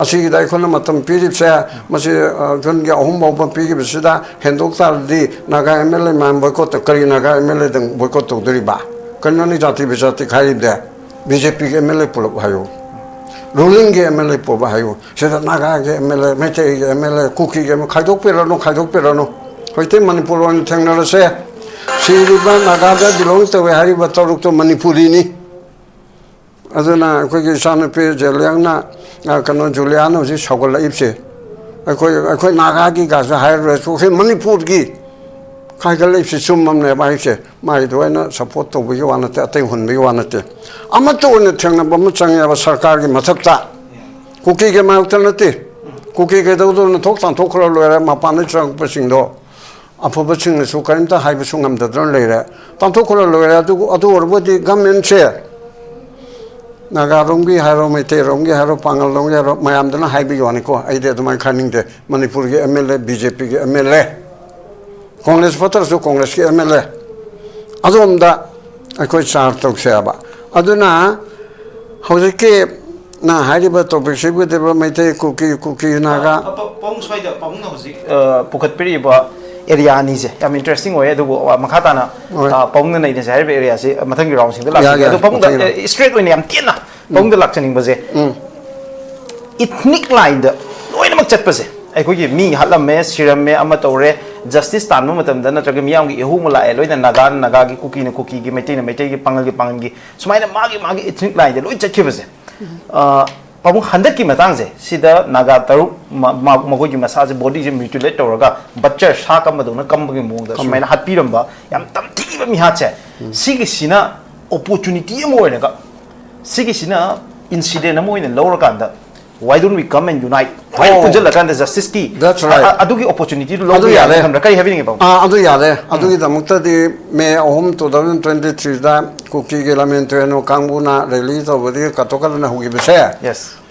ꯑꯁꯤꯒꯤꯗ ꯑꯩꯈꯣꯏꯅ ꯃꯇꯝ ꯄꯤꯔꯤꯕꯁꯦ ꯃꯁꯤ ꯖꯨꯟꯒꯤ 3 ꯐꯥꯎꯕ ꯄꯤꯈꯤꯕꯁꯤꯗ ꯍꯦꯟꯗꯣꯛ ꯇꯥꯔꯗꯤ ꯅꯥꯒꯥ ꯑꯦꯝ ꯑꯦꯜ ꯑꯦ ꯃꯌꯥꯝ ꯕꯣꯏꯀꯣꯠ ꯀꯔꯤ ꯅꯥꯒꯥ ꯑꯦꯝ ꯑꯦꯜ ꯑꯦꯗꯪ ꯕꯣꯏꯀꯣꯠ ꯇꯧꯗꯣꯔꯤꯕ ꯀꯩꯅꯣꯅꯤ ꯖꯥꯇꯤ ꯕꯤꯖꯥꯇꯤ ꯈꯥꯏꯔꯤꯕꯗꯤ ꯕꯤꯖꯦꯄꯤꯒꯤ ꯑꯦꯝ ꯑꯦꯜ ꯑꯦ ꯄꯨꯂꯞ ꯍꯥꯏꯌꯨ ꯔꯨꯂꯤꯡꯒꯤ ꯑꯦꯝ ꯑꯦꯜ ꯑꯦ ꯄꯨꯂꯞ ꯍꯥꯏꯌꯨ ꯁꯤꯗ ꯅꯥꯒꯥꯒꯤ ꯑꯦꯝ ꯑꯦꯜ ꯑꯦ ꯃꯩꯇꯩꯒꯤ ꯑꯦꯝ ꯑꯦꯜ ꯑꯦ ꯀꯨꯀꯤꯒꯤ ꯈꯥꯏꯗꯣꯛꯄꯤꯔꯅꯨ ꯍꯧꯖꯤꯛꯇꯤ ꯃꯅꯤꯄꯨꯔ ꯑꯣꯏꯅ ꯊꯦꯡꯅꯔꯁꯦ ꯁꯤꯔꯤꯕ ꯅꯥꯒꯥꯗ ꯕꯤꯂꯣꯡ ꯇꯧꯋꯦ ꯍꯥꯏꯔꯤꯕ ꯇꯔꯨꯛꯇꯣ ꯃꯅꯤꯄꯨꯔꯤꯅꯤ ꯑꯗꯨꯅ ꯑꯩꯈꯣꯏꯒꯤ ꯏꯆꯥꯅꯨꯄꯤ ꯖꯦꯂꯤꯌꯥꯡꯅ ꯀꯩꯅꯣ ꯖꯨꯂꯤꯌꯥꯅ ꯍꯧꯖꯤꯛ ꯁꯧꯒꯠꯂꯛꯏꯕꯁꯦ ꯑꯩꯈꯣꯏ ꯅꯥꯒꯥꯒꯤꯒꯁꯨ ꯍꯥꯏꯔꯨꯔꯁꯨ ꯑꯩꯈꯣꯏ ꯃꯅꯤꯄꯨꯔꯒꯤ ꯈꯥꯏꯒꯠꯂꯛꯏꯕꯁꯤ ꯆꯨꯝꯃꯝꯅꯦꯕ ꯍꯥꯏꯁꯦ ꯃꯥꯏꯗꯣ ꯑꯩꯅ ꯁꯞꯄꯣꯔꯠ ꯇꯧꯕꯒꯤ ꯋꯥ ꯅꯠꯇꯦ ꯑꯇꯩ ꯍꯨꯟꯕꯒꯤ ꯋꯥ ꯅꯠꯇꯦ ꯑꯃꯠꯇ ꯑꯣꯏꯅ ꯊꯦꯡꯅꯕ ꯑꯃ ꯆꯪꯉꯦꯕ ꯁꯔꯀꯥꯔꯒꯤ ꯃꯊꯛꯇ ꯀꯨꯀꯤꯒꯤ ꯃꯥꯌꯣꯛꯇ ꯅꯠꯇꯦ ꯀꯨꯀꯤ ꯀꯩꯗꯧꯗꯣꯏꯅꯣ ꯊꯣꯛ ꯇꯥꯟꯊꯣꯛꯈ꯭ꯔ ꯂꯣꯏꯔꯦ ꯃꯄꯥꯟꯗ ꯆꯪꯉꯛꯄꯁꯤꯡꯗꯣ ꯑꯐꯕꯁꯤꯡꯅꯁꯨ ꯀꯔꯤꯝꯇ ꯍꯥꯏꯕꯁꯨ ꯉꯝꯗꯗꯅ ꯂꯩꯔꯦ ꯇꯥꯟꯊꯣꯛꯈ꯭ꯔ ꯂꯣꯏꯔꯦ ꯑꯗꯨ ꯑꯣꯏꯔꯕꯗꯤ ꯒꯃꯦꯟꯁꯦ ꯅꯥꯒꯥꯔꯣꯝꯒꯤ ꯍꯥꯏꯔꯣ ꯃꯩꯇꯩꯔꯣꯝꯒꯤ ꯍꯥꯏꯔꯣ ꯄꯥꯡꯒꯜꯔꯣꯝꯒꯤ ꯍꯥꯏꯔꯣ ꯃꯌꯥꯝꯗꯨꯅ ꯍꯥꯏꯕꯒꯤ ꯋꯥꯅꯤꯀꯣ ꯑꯩꯗꯤ ꯑꯗꯨꯃꯥꯏꯅ ꯈꯟꯅꯤꯡꯗꯦ ꯃꯅꯤꯄꯨꯔꯒꯤ M L A B J ꯄꯤꯒꯤ ꯑꯦꯝ ꯑꯦꯜ ꯑꯦ ꯀꯣꯡꯒ꯭ꯔꯦꯁ ꯐꯠꯇ꯭ꯔꯁꯨ ꯀꯣꯡꯒ꯭ꯔꯦꯁꯀꯤ ꯑꯦꯝ ꯑꯦꯜ ꯑꯦ ꯑꯗꯣꯝꯗ ꯑꯩꯈꯣꯏ ꯆꯥꯔꯖ ꯇꯧꯁꯦꯕ ꯑꯗꯨꯅ ꯍꯧꯖꯤꯛꯀꯤ ꯅ ꯍꯥꯏꯔꯤꯕ ꯇꯣꯄꯤꯛꯁꯤꯕꯨꯗꯤꯕ ꯃꯩꯇꯩ ꯀꯨꯀꯤ ꯅꯥꯒꯥ ꯄꯥꯕꯨꯡ ꯁ꯭ꯋꯥꯏꯗ ꯄꯥꯕꯨꯡꯅ ꯍꯧꯖꯤꯛ ꯄꯨꯈꯠꯄꯤꯔꯤꯕ ꯑꯦꯔꯤꯌꯥ ꯑꯅꯤꯁꯦ ꯌꯥꯝ ꯏꯟꯇꯔꯦꯁꯇꯤꯡ ꯑꯣꯏꯌꯦ ꯑꯗꯨꯕꯨ ꯃꯈꯥ ꯇꯥꯅ ꯄꯥꯕꯨꯡꯅ ꯅꯩꯅꯁꯦ ꯍꯥꯏꯔꯤꯕ ꯑꯦꯔꯤꯌꯥꯁꯤ ꯃꯊꯪꯒꯤ ꯔꯥꯎꯟꯁꯤꯡꯗ ꯂꯥꯛꯆꯒꯦ ꯑꯗꯣ ꯄꯥꯕꯨꯡꯗ ꯏꯁꯇ꯭ꯔꯦꯠ ꯑꯣꯏꯅ ꯌꯥꯝ ꯇꯦꯟꯅ ꯄꯥꯕꯨꯡꯗ ꯂꯥꯛꯆꯅꯤꯡꯕꯁꯦ ꯏꯊꯅꯤꯛ ꯂꯥꯏꯟꯗ ꯂꯣꯏꯅꯃꯛ ꯆꯠꯄꯁꯦ ꯑꯩꯈꯣꯏꯒꯤ ꯃꯤ ꯍꯥꯠꯂꯝꯃꯦ ꯁꯤꯔꯝꯃꯦ ꯑꯃ ꯇꯧꯔꯦ ꯖꯁꯇꯤꯁ ꯇꯥꯟꯕ ꯃꯇꯝꯗ ꯅꯠꯇ꯭ꯔꯒ ꯃꯤꯌꯥꯝꯒꯤ ꯏꯍꯨ ꯑꯃ ꯂꯥꯛꯑꯦ ꯂꯣꯏꯅ ꯅꯥꯒꯥꯅ ꯅꯥꯒꯥꯒꯤ ꯀꯨꯀꯤꯅ ꯀꯨꯀꯤꯒꯤ ꯃꯩꯇꯩꯅ ꯃꯩꯇꯩꯒꯤ ꯄꯥꯡꯒꯜꯒꯤ ꯁꯨꯃꯥꯏꯅ ꯃꯥꯒꯤ ꯏꯊꯅꯤꯛ ꯂꯥꯏꯟꯗ ꯂꯣꯏ ꯆꯠꯈꯤꯕꯁꯦ ꯄꯥꯕꯨꯡ ꯍꯟꯗꯛꯀꯤ ꯃꯇꯥꯡꯁꯦ ꯁꯤꯗ ꯅꯥꯒꯥ ꯇꯔꯨꯛ ꯃꯈꯣꯏꯒꯤ ꯃꯁꯥꯁꯦ ꯕꯣꯗꯤꯁꯦ ꯃ꯭ꯌꯨꯇꯤꯂꯦꯠ ꯇꯧꯔꯒ ꯕꯠꯆꯔ ꯁꯥ ꯀꯝꯕꯗꯧꯅ ꯀꯝꯕꯒꯤ ꯃꯑꯣꯡꯗ ꯁꯨꯃꯥꯏꯅ ꯍꯥꯠꯄꯤꯔꯝꯕ ꯌꯥꯝ ꯇꯝꯊꯤꯕ ꯃꯤꯍꯥꯠꯁꯦ ꯁꯤꯒꯤꯁꯤꯅ ꯑꯣꯄꯣꯔꯆꯨꯅꯤꯇꯤ ꯑꯃ ꯑꯣꯏꯔꯒ ꯁꯤꯒꯤꯁꯤꯅ ꯏꯟꯁꯤꯗꯦꯟ ꯑꯃ ꯑꯣꯏꯅ ꯂꯧꯔꯀꯥꯟꯗ why don't we come and unite ꯂꯣꯏꯅ ꯄꯨꯟꯁꯤꯜꯂꯀꯥꯟꯗ ꯖꯁꯇꯤꯁꯀꯤ ꯑꯗꯨꯒꯤ ꯑꯣꯄꯣꯔꯆꯨꯅꯤꯇꯤꯗꯨ ꯂꯧꯕ ꯌꯥꯔꯦ ꯈꯟꯕ꯭ꯔꯥ ꯀꯔꯤ ꯍꯥꯏꯕꯤꯅꯤꯡꯉꯦ ꯄꯥꯕꯨꯡ ꯑꯗꯨ ꯌꯥꯔꯦ ꯑꯗꯨꯒꯤꯗꯃꯛꯇꯗꯤ ꯃꯦ 3 2023ꯗ ꯀꯨꯀꯤꯒꯤ ꯂꯝꯖꯦꯟ ꯇꯨꯔꯦꯟ ꯀꯥꯡꯕꯨꯅ ꯔꯦꯂꯤ ꯇꯧꯕꯗꯤ ꯀꯠꯊꯣꯛꯀꯗꯅ ꯍꯧꯈꯤꯕꯁꯦ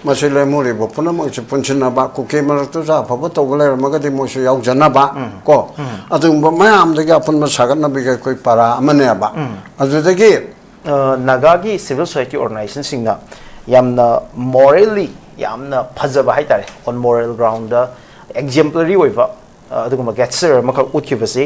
ꯃꯁꯤ ꯂꯩꯃꯨꯔꯤꯕ ꯄꯨꯝꯅꯃꯛꯁꯤ ꯄꯨꯟꯁꯤꯟꯅꯕ ꯀꯨꯀꯤ ꯃꯔꯛꯇꯁꯨ ꯑꯐꯕ ꯇꯧꯕ ꯂꯩꯔꯝꯃꯒꯗꯤ ꯃꯣꯏꯁꯨ ꯌꯥꯎꯖꯅꯕ ꯀꯣ ꯑꯗꯨꯒꯨꯝꯕ ꯃꯌꯥꯝꯗꯒꯤ ꯑꯄꯨꯟꯕ ꯁꯥꯒꯠꯅꯕꯒꯤ ꯑꯩꯈꯣꯏ ꯄꯔꯥ ꯑꯃꯅꯦꯕ ꯑꯗꯨꯗꯒꯤ ꯅꯥꯒꯥꯒꯤ ꯁꯤꯚꯤꯜ ꯁꯣꯁꯥꯏꯇꯤ ꯑꯣꯔꯒꯅꯥꯏꯖꯦꯁꯟꯁꯤꯡꯅ ꯌꯥꯝꯅ ꯃꯣꯔꯦꯜꯂꯤ ꯌꯥꯝꯅ ꯐꯖꯕ ꯍꯥꯏꯇꯥꯔꯦ ꯑꯣꯟ ꯃꯣꯔꯦꯜ ꯒ꯭ꯔꯥꯎꯟꯗ ꯑꯦꯛꯖꯦꯝꯄꯂꯔꯤ ꯑꯣꯏꯕ ꯑꯗꯨꯒꯨꯝꯕ ꯒꯦꯠꯆꯔ ꯑꯃꯈꯛ ꯎꯠꯈꯤꯕꯁꯤ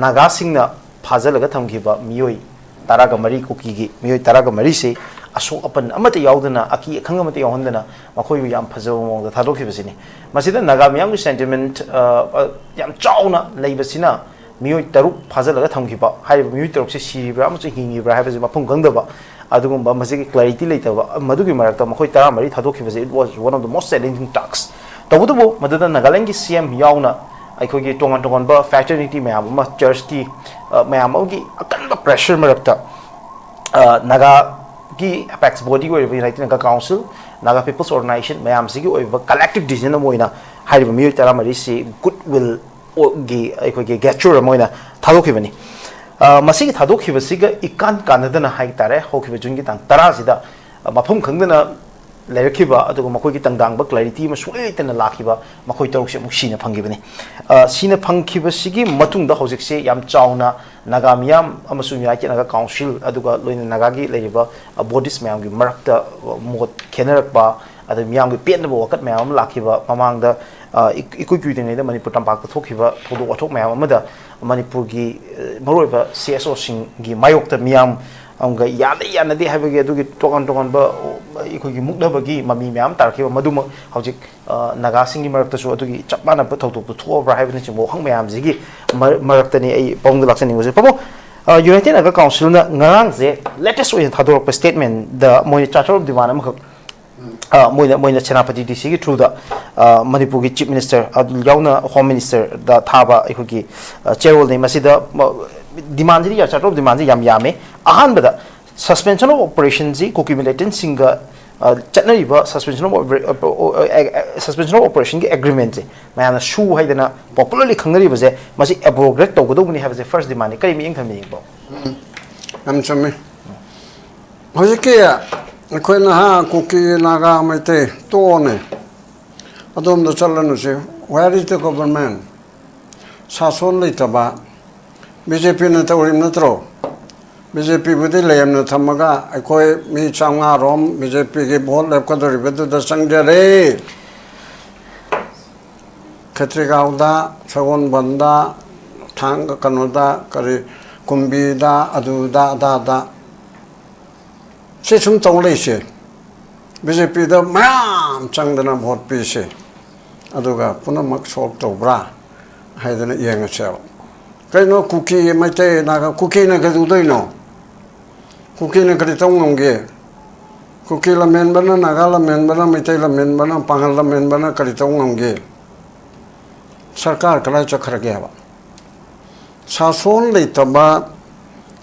ꯅꯥꯒꯥꯁꯤꯡꯅ ꯐꯥꯖꯤꯜꯂꯒ ꯊꯝꯈꯤꯕ ꯃꯤꯑꯣꯏ 13 ꯀꯨꯀꯤꯒꯤ ꯃꯤꯑꯣꯏ 14ꯁꯤ ꯑꯁꯣꯛ ꯑꯄꯟ ꯑꯃꯠꯇ ꯌꯥꯎꯗꯅ ꯑꯀꯤ ꯑꯈꯪ ꯑꯃꯠꯇ ꯌꯥꯎꯍꯟꯗꯅ ꯃꯈꯣꯏꯕꯨ ꯌꯥꯝ ꯐꯖꯕ ꯃꯑꯣꯡꯗ ꯊꯥꯗꯣꯛꯈꯤꯕꯁꯤꯅꯤ ꯃꯁꯤꯗ ꯅꯥꯒꯥ ꯃꯤꯌꯥꯝꯒꯤ ꯁꯦꯟꯇꯤꯃꯦꯟꯠ ꯌꯥꯝ ꯆꯥꯎꯅ ꯂꯩꯕꯁꯤꯅ ꯃꯤꯑꯣꯏ 6 ꯐꯥꯖꯤꯜꯂꯒ ꯊꯝꯈꯤꯕ ꯍꯥꯏꯔꯤꯕ ꯃꯤꯑꯣꯏ 6ꯁꯤ ꯁꯤꯔꯤꯕ꯭ꯔꯥ ꯑꯃꯁꯨꯡ ꯍꯤꯡꯉꯤꯕ꯭ꯔꯥ ꯍꯥꯏꯕꯁꯤ ꯃꯐꯝ ꯈꯪꯗꯕ ꯑꯗꯨꯒꯨꯝꯕ ꯃꯁꯤꯒꯤ ꯀ꯭ꯂꯦꯔꯤꯇꯤ ꯂꯩꯇꯕ ꯃꯗꯨꯒꯤ ꯃꯔꯛꯇ ꯃꯈꯣꯏ 14 ꯊꯥꯗꯣꯛꯈꯤꯕꯁꯤ it was one of the most challenging ꯇꯥꯛꯁ ꯇꯧꯕꯇꯕꯨ ꯃꯗꯨꯗ ꯅꯥꯒꯥꯂꯦꯟꯒꯤ CM ꯌꯥꯎꯅ ꯑꯩꯈꯣꯏꯒꯤ ꯇꯣꯉꯥꯟ ꯇꯣꯉꯥꯟꯕ ꯐꯦꯇꯔꯅꯤꯇꯤ ꯃꯌꯥꯝ ꯑꯃ ꯆꯔꯆꯀꯤ ꯃꯌꯥꯝ ꯑꯃꯒꯤ ꯑꯀꯟꯕ ꯄ꯭ꯔꯦꯁꯔ ꯃꯔꯛꯇ ꯅꯥꯒꯥꯒꯤ ꯑꯦꯄꯦꯛꯁ ꯕꯣꯗꯤ ꯑꯣꯏꯔꯤꯕ United Naga council Naga people's organisation ꯃꯌꯥꯝꯁꯤꯒꯤ ꯑꯣꯏꯕ ꯀꯂꯦꯛꯇꯤꯚ ꯗꯤꯁꯤꯖꯟ ꯑꯃ ꯑꯣꯏꯅ ꯍꯥꯏꯔꯤꯕ ꯃꯤꯑꯣꯏ 14ꯁꯤ ꯒꯨꯗ ꯋꯤꯜꯒꯤ ꯑꯩꯈꯣꯏꯒꯤ ꯒꯦꯆꯔ ꯑꯃ ꯑꯣꯏꯅ ꯊꯥꯗꯣꯛꯈꯤꯕꯅꯤ ꯃꯁꯤꯒꯤ ꯊꯥꯗꯣꯛꯈꯤꯕꯁꯤꯒ ꯏꯀꯥꯟ ꯀꯥꯟꯅꯗꯅ ꯍꯥꯏꯇꯥꯔꯦ ꯍꯧꯈꯤꯕ ꯖꯨꯟꯒꯤ ꯇꯥꯡ 10ꯁꯤꯗ ꯃꯐꯝ ꯈꯪꯗꯅ ꯂꯩꯔꯛꯈꯤꯕ ꯑꯗꯨꯒ ꯃꯈꯣꯏꯒꯤ ꯇꯪꯗꯥꯡꯕ ꯀ꯭ꯂꯦꯔꯤꯇꯤ ꯑꯃ ꯁꯨꯡꯂꯩ ꯂꯩꯇꯅ ꯂꯥꯛꯈꯤꯕ ꯃꯈꯣꯏ 6ꯁꯤ ꯑꯃꯨꯛ ꯁꯤꯅ ꯐꯪꯈꯤꯕꯅꯤ ꯁꯤꯅ ꯐꯪꯈꯤꯕꯁꯤꯒꯤ ꯃꯇꯨꯡꯗ ꯍꯧꯖꯤꯛꯁꯦ ꯌꯥꯝ ꯆꯥꯎꯅ ꯅꯥꯒꯥ ꯃꯤꯌꯥꯝ ꯑꯃꯁꯨꯡ ꯌꯨꯅꯥꯏꯇꯦꯗ ꯅꯥꯒꯥ ꯀꯥꯎꯟꯁꯤꯜ ꯑꯗꯨꯒ ꯂꯣꯏꯅ ꯅꯥꯒꯥꯒꯤ ꯂꯩꯔꯤꯕ ꯕꯣꯗꯤꯁ ꯃꯌꯥꯝꯒꯤ ꯃꯔꯛꯇ ꯃꯣꯠ ꯈꯦꯠꯅꯔꯛꯄ ꯑꯗꯒꯤ ꯃꯤꯌꯥꯝꯒꯤ ꯄꯦꯟꯗꯕ ꯋꯥꯀꯠ ꯃꯌꯥꯝ ꯑꯃ ꯂꯥꯛꯈꯤꯕ ꯃꯃꯥꯡꯗ ꯏꯀꯨꯏ ꯀꯨꯏꯗ꯭ꯔꯤꯉꯩꯗ ꯃꯅꯤꯄꯨꯔ ꯇꯝꯄꯥꯛꯇ ꯊꯣꯛꯈꯤꯕ ꯊꯧꯗꯣꯛ ꯋꯥꯊꯣꯛ ꯃꯌꯥꯝ ꯑꯃꯗ ꯃꯅꯤꯄꯨꯔꯒꯤ ꯃꯔꯨꯑꯣꯏꯕ CSOꯁꯤꯡꯒꯤ ꯃꯥꯌꯣꯛꯇ ꯃꯤꯌꯥꯝ ꯑꯃꯒ ꯌꯥꯅꯗꯦ ꯍꯥꯏꯕꯒꯤ ꯑꯗꯨꯒꯤ ꯇꯣꯉꯥꯟ ꯇꯣꯉꯥꯟꯕ ꯑꯩꯈꯣꯏꯒꯤ ꯃꯨꯛꯅꯕꯒꯤ ꯃꯃꯤ ꯃꯌꯥꯝ ꯇꯥꯔꯛꯈꯤꯕ ꯃꯗꯨꯃꯛ ꯍꯧꯖꯤꯛ ꯅꯥꯒꯥꯁꯤꯡꯒꯤ ꯃꯔꯛꯇꯁꯨ ꯑꯗꯨꯒꯤ ꯆꯞ ꯃꯥꯟꯅꯕ ꯊꯧꯗꯣꯛꯇꯨ ꯊꯣꯛꯑꯕ꯭ꯔꯥ ꯍꯥꯏꯕꯅꯆꯤꯡꯕ ꯋꯥꯍꯪ ꯃꯌꯥꯝꯁꯤꯒꯤ ꯃꯔꯛꯇꯅꯤ ꯑꯩ ꯄꯥꯕꯨꯡꯗ ꯂꯥꯛꯆꯅꯤꯡꯕꯁꯦ ꯄꯥꯕꯨꯡ ꯌꯨꯅꯥꯏꯇꯦꯗ ꯅꯥꯒꯥ ꯀꯥꯎꯟꯁꯤꯜꯅ ꯉꯔꯥꯡꯁꯦ ꯂꯦꯇꯦꯁ ꯑꯣꯏꯅ ꯊꯥꯗꯣꯔꯛꯄ ꯁ꯭ꯇꯦꯠꯃꯦꯟꯗ ꯃꯣꯏꯅ ꯆꯥꯔꯇꯔ ꯑꯣꯐ ꯗꯤꯃꯥꯟ ꯑꯃꯈꯛ मोइन सेनापति DC की थ्रू मनपुर की चीफ मिनिस्टर होम मिनिस्टर थाबा चेरोल डिमांड से चार्टर ऑफ डिमांड से यामे अहमद सस्पेंशन ऑफ ऑपरेशन से कुकी मिलिटेंट सिंह चटनरीब सस्पेंशन ऑफ ऑपरेशन की एग्रीमेंट से मैं सू है पॉपुलरली खंगरीबसे एब्रोग्रेट तौगदौनी है फर्स्ट डिमांड कई मिंग थमीबो हम चमे हजिके अखोना हा कुकी नागा मैते तोने अदोम चलनुसे वेयर इज द गवर्नमेंट सासन लेतबा बीजेपी ने तौरी नत्रो BJPꯕꯨꯗꯤ ꯂꯦꯝꯅ ꯊꯝꯃꯒ ꯑꯩꯈꯣꯏ ꯃꯤ 500 ꯔꯣꯝ BJPꯒꯤ ꯚꯣꯠ ꯂꯦꯞꯀꯗꯧꯔꯤꯕꯗꯨꯗ ꯆꯪꯖꯔꯦ ꯈꯦꯇ꯭ꯔꯤꯒꯥꯎꯗ ꯁꯒꯣꯜꯕꯟꯗ ꯊꯥꯡꯒ ꯀꯩꯅꯣꯗ ꯀꯔꯤ ꯀꯨꯝꯕꯤꯗ ꯑꯗꯨꯗ ꯑꯗꯥꯗ ꯁꯤ ꯁꯨꯝ ꯇꯧ ꯂꯩꯁꯦ BJPꯗ ꯃꯌꯥꯝ ꯆꯪꯗꯅ ꯚꯣꯠ ꯄꯤꯁꯦ ꯑꯗꯨꯒ ꯄꯨꯝꯅꯃꯛ ꯁꯣꯜꯕ ꯇꯧꯕ꯭ꯔꯥ ꯍꯥꯏꯗꯅ ꯌꯦꯡꯉꯁꯦꯕ ꯀꯩꯅꯣ ꯀꯨꯀꯤ ꯃꯩꯇꯩ ꯅꯥꯒꯥ ꯀꯨꯀꯤꯅ ꯀꯩꯗꯧꯗꯣꯏꯅꯣ ꯀꯨꯀꯤꯅ ꯀꯔꯤ ꯇꯧ ꯉꯝꯒꯦ ꯀꯨꯀꯤ ꯂꯝꯍꯦꯟꯕꯅ ꯅꯥꯒꯥ ꯂꯝꯍꯦꯟꯕꯅ ꯃꯩꯇꯩ ꯂꯝꯍꯦꯟꯕꯅ ꯄꯥꯡꯒꯜ ꯂꯝꯍꯦꯟꯕꯅ ꯀꯔꯤ ꯇꯧ ꯉꯝꯒꯦ ꯁꯔꯀꯥꯔ ꯀꯗꯥꯏ ꯆꯠꯈ꯭ꯔꯒꯦ ꯍꯥꯏꯕ ꯁꯥꯁꯣꯟ ꯂꯩꯇꯕ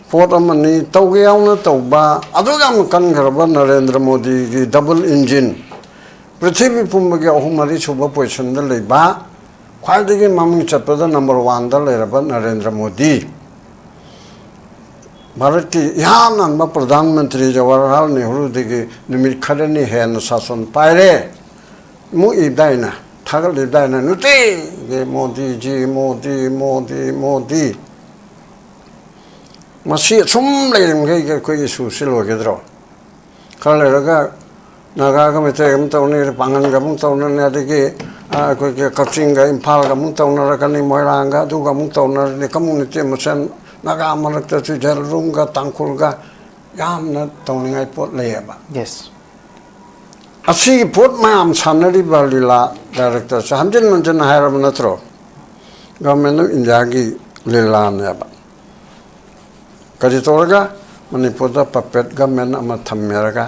ꯄꯣꯠ ꯑꯃꯅꯤ ꯇꯧꯒꯦ ꯌꯥꯎꯅ ꯇꯧꯕ ꯑꯗꯨꯛ ꯌꯥꯝ ꯀꯟꯈ꯭ꯔꯕ ꯅꯔꯦꯟꯗ꯭ꯔ ꯃꯣꯗꯤꯒꯤ ꯗꯕꯜ ꯏꯟꯖꯤꯟ ꯄ꯭ꯔꯤꯊꯤꯕꯤ ꯄꯨꯝꯕꯒꯤ 3-4 ꯁꯨꯕ ꯄꯣꯖꯤꯁꯟꯗ ꯂꯩꯕ ꯈ꯭ꯋꯥꯏꯗꯒꯤ ꯃꯃꯤꯡ ꯆꯠꯄꯗ ꯅꯝꯕꯔ 1ꯗ ꯂꯩꯔꯕ ꯅꯔꯦꯟꯗ꯭ꯔ ꯃꯣꯗꯤ ꯚꯥꯔꯠꯀꯤ ꯏꯍꯥꯟ ꯍꯥꯟꯕ ꯄ꯭ꯔꯙꯥꯟ ꯃꯟꯇ꯭ꯔꯤ ꯖꯋꯥꯍꯔꯂꯥꯜ ꯅꯦꯍꯔꯨꯗꯒꯤ ꯅꯨꯃꯤꯠ ꯈꯔꯅꯤ ꯍꯦꯟꯅ ꯁꯥꯁꯣꯟ ꯄꯥꯏꯔꯦ ꯑꯃꯨꯛ ꯏꯕꯗꯥꯏꯅ ꯊꯥꯒꯠꯂꯤꯕꯗꯥꯏꯅ ꯅꯨꯡꯇꯤꯒꯤ ꯃꯣꯗꯤꯖꯤ ꯃꯣꯗꯤ ꯃꯣꯗꯤ ꯃꯣꯗꯤ ꯃꯁꯤ ꯑꯁꯨꯝ ꯂꯩꯔꯤꯃꯈꯩ ꯑꯩꯈꯣꯏꯒꯤ ꯏꯁꯨꯁꯤ ꯂꯣꯏꯒꯗ꯭ꯔꯣ ꯈꯔ ꯂꯩꯔꯒ ꯅꯥꯒꯥꯒ ꯃꯩꯇꯩꯒ ꯑꯃꯨꯛ ꯇꯧꯅꯤ ꯄꯥꯡꯒꯜꯒ ꯑꯃꯨꯛ ꯇꯧꯅꯅꯤ ꯑꯗꯒꯤ ꯑꯩꯈꯣꯏꯒꯤ ꯀꯛꯆꯤꯡꯒ ꯏꯝꯐꯥꯜꯒ ꯑꯃꯨꯛ ꯇꯧꯅꯔꯛꯀꯅꯤ ꯃꯣꯏꯔꯥꯡꯒ ꯑꯗꯨꯒ ꯑꯃꯨꯛ ꯇꯧꯅꯔꯅꯤ ꯀꯝꯃꯨꯅꯤꯇꯤ ꯃꯁꯦꯟ ꯅꯥꯒꯥ ꯃꯔꯛꯇꯁꯨ ꯖꯦꯂꯔꯨꯝꯒ ꯇꯥꯡꯈꯨꯜꯒ ꯌꯥꯝꯅ ꯇꯧꯅꯤꯡꯉꯥꯏ ꯄꯣꯠ ꯂꯩꯌꯦꯕ Yes. ꯑꯁꯤꯒꯤ ꯄꯣꯠ ꯃꯌꯥꯝ ꯁꯥꯟꯅꯔꯤꯕ ꯂꯤꯂꯥ ꯗꯥꯏꯔꯦꯛꯇꯔꯁꯦ ꯍꯟꯖꯤꯟ ꯍꯟꯖꯤꯟ ꯍꯥꯏꯔꯕ ꯅꯠꯇ꯭ꯔꯣ ꯒꯚꯔꯟꯃꯦꯟꯠ ꯑꯣꯐ ꯏꯟꯗꯤꯌꯥꯒꯤ ꯂꯤꯂꯥꯅꯦꯕ ꯀꯔꯤ ꯇꯧꯔꯒ ꯃꯅꯤꯄꯨꯔꯗ ꯄꯄꯦꯠ ꯒꯚꯔꯟꯃꯦꯟꯠ ꯑꯃ ꯊꯝꯃꯦꯔꯒ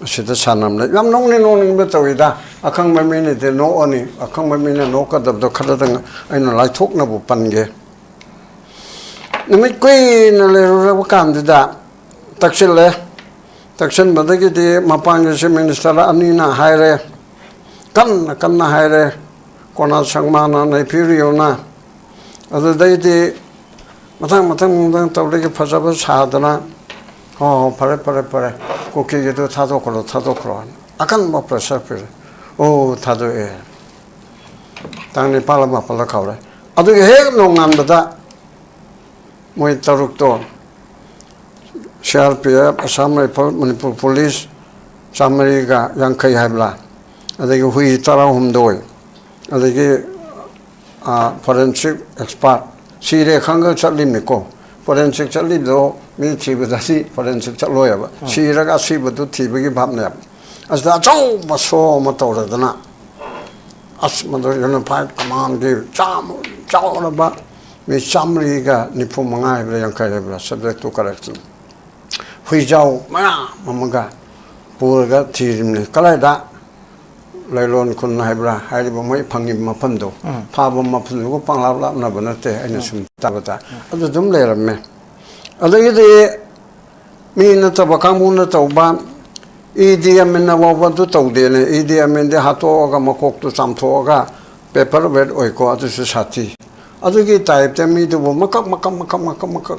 ꯑꯁꯤꯗ ꯁꯥꯟꯅꯕꯅꯦ ꯌꯥꯝ ꯅꯣꯛꯅꯤꯡꯕ ꯇꯧꯏꯗ ꯑꯈꯪꯕ ꯃꯤꯅꯗꯤ ꯅꯣꯛꯑꯅꯤ ꯑꯈꯪꯕ ꯃꯤꯅ ꯅꯣꯛꯀꯗꯕꯗꯣ ꯈꯔꯗꯪ ꯑꯩꯅ ꯂꯥꯏꯊꯣꯛꯅꯕꯨ ꯄꯟꯒꯦ ꯅꯨꯃꯤꯠ ꯀꯨꯏꯅ ꯂꯩꯔꯨꯔꯕ ꯀꯥꯟꯗꯨꯗ ꯇꯛꯁꯤꯜꯂꯦ ꯇꯛꯁꯤꯟꯕꯗꯒꯤꯗꯤ ꯃꯄꯥꯟꯒꯤ ꯆꯤꯐ ꯃꯤꯅꯤꯁꯇꯔ ꯑꯅꯤꯅ ꯍꯥꯏꯔꯦ ꯀꯟꯅ ꯍꯥꯏꯔꯦ ꯀꯣꯅꯥ ꯁꯪꯃꯥꯅ ꯅꯩꯐꯤꯔꯤꯌꯣꯅ ꯑꯗꯨꯗꯩꯗꯤ ꯃꯊꯪ ꯇꯧꯔꯒ ꯐꯖꯕ ꯁꯥꯗꯅ ꯍꯣ ꯐꯔꯦ ꯀꯨꯀꯤꯒꯤꯗꯨ ꯊꯥꯗꯣꯛꯈ꯭ꯔꯣ ꯑꯀꯟꯕ ꯄ꯭ꯔꯦꯁꯔ ꯄꯤꯔꯦ ꯑꯣ ꯊꯥꯗꯣꯛꯑꯦ ꯇꯥꯡ 14 ꯈꯥꯎꯔꯦ ꯑꯗꯨꯒꯤ ꯍꯦꯛ ꯅꯣꯡꯉꯥꯟꯕꯗ ꯃꯣꯏ ꯇꯔꯨꯛꯇꯣ CRPF Assam rifle Manipur police 150 ꯍꯥꯏꯕ꯭ꯔꯥ ꯑꯗꯒꯤ ꯍꯨꯏ 19 ꯑꯗꯒꯤ ꯐꯣꯔꯦꯟꯁꯤꯛ ꯑꯦꯛꯁꯄꯥꯔꯠ ꯁꯤꯔꯦ ꯈꯪꯒ ꯆꯠꯂꯤꯅꯤꯀꯣ ꯐꯣꯔꯦꯟꯁꯤꯛ ꯆꯠꯂꯤꯗꯣ ꯃꯤ ꯊꯤꯕꯗꯗꯤ ꯐꯣꯔꯦꯟꯁꯤꯛ ꯆꯠꯂꯣꯏꯕ ꯁꯤꯔꯒ ꯑꯁꯤꯕꯗꯨ ꯊꯤꯕꯒꯤ ꯚꯥꯞꯅꯦꯕ ꯑꯁꯤꯗ ꯑꯆꯧꯕ ꯁꯣ ꯑꯃ ꯇꯧꯔꯗꯅ ꯑꯁ ꯃꯗꯨ ꯌꯨꯅꯤꯐꯥꯏꯠ ꯀꯃꯥꯟꯒꯤ ꯆꯥꯎꯔꯕ ꯃꯤ 195 ꯍꯥꯏꯕ꯭ꯔꯥ 50 ꯍꯥꯏꯕ꯭ꯔꯥ ꯁꯕꯖꯦꯛ ꯇꯨ ꯀꯔꯦꯛꯁꯟ ꯍꯨꯏꯖꯥꯎ ꯃꯌꯥꯝ ꯑꯃꯒ ꯄꯨꯔꯒ ꯊꯤꯔꯤꯕꯅꯤ ꯀꯗꯥꯏꯗ ꯂꯩꯂꯣꯟ ꯈꯨꯟ ꯍꯥꯏꯕ꯭ꯔꯥ ꯍꯥꯏꯔꯤꯕ ꯃꯣꯏ ꯐꯪꯉꯤꯕ ꯃꯐꯝꯗꯣ ꯐꯥꯕ ꯃꯐꯝꯗꯨꯒ ꯄꯪꯂꯥꯞꯅꯕ ꯅꯠꯇꯦ ꯑꯩꯅ ꯁꯨꯝ ꯇꯥꯕꯗ ꯑꯗꯨ ꯑꯗꯨꯝ ꯂꯩꯔꯝꯃꯦ ꯑꯗꯒꯤꯗꯤ ꯃꯤ ꯅꯠꯇꯕ ꯀꯥꯡꯕꯨꯅ ꯇꯧꯕ EDMꯅ ꯐꯥꯎꯕ ꯑꯗꯨ ꯇꯧꯗꯦꯅꯦ EDMꯗꯤ ꯍꯥꯠꯇꯣꯛꯑꯒ ꯃꯀꯣꯛꯇꯨ ꯆꯥꯝꯊꯣꯛꯑꯒ ꯄꯦꯄꯔ ꯋꯦꯠ ꯑꯣꯏꯀꯣ ꯑꯗꯨꯁꯨ ꯁꯥꯊꯤ ꯑꯗꯨꯒꯤ ꯇꯥꯏꯞꯇ ꯃꯤꯗꯨꯕꯨ ꯃꯀꯛ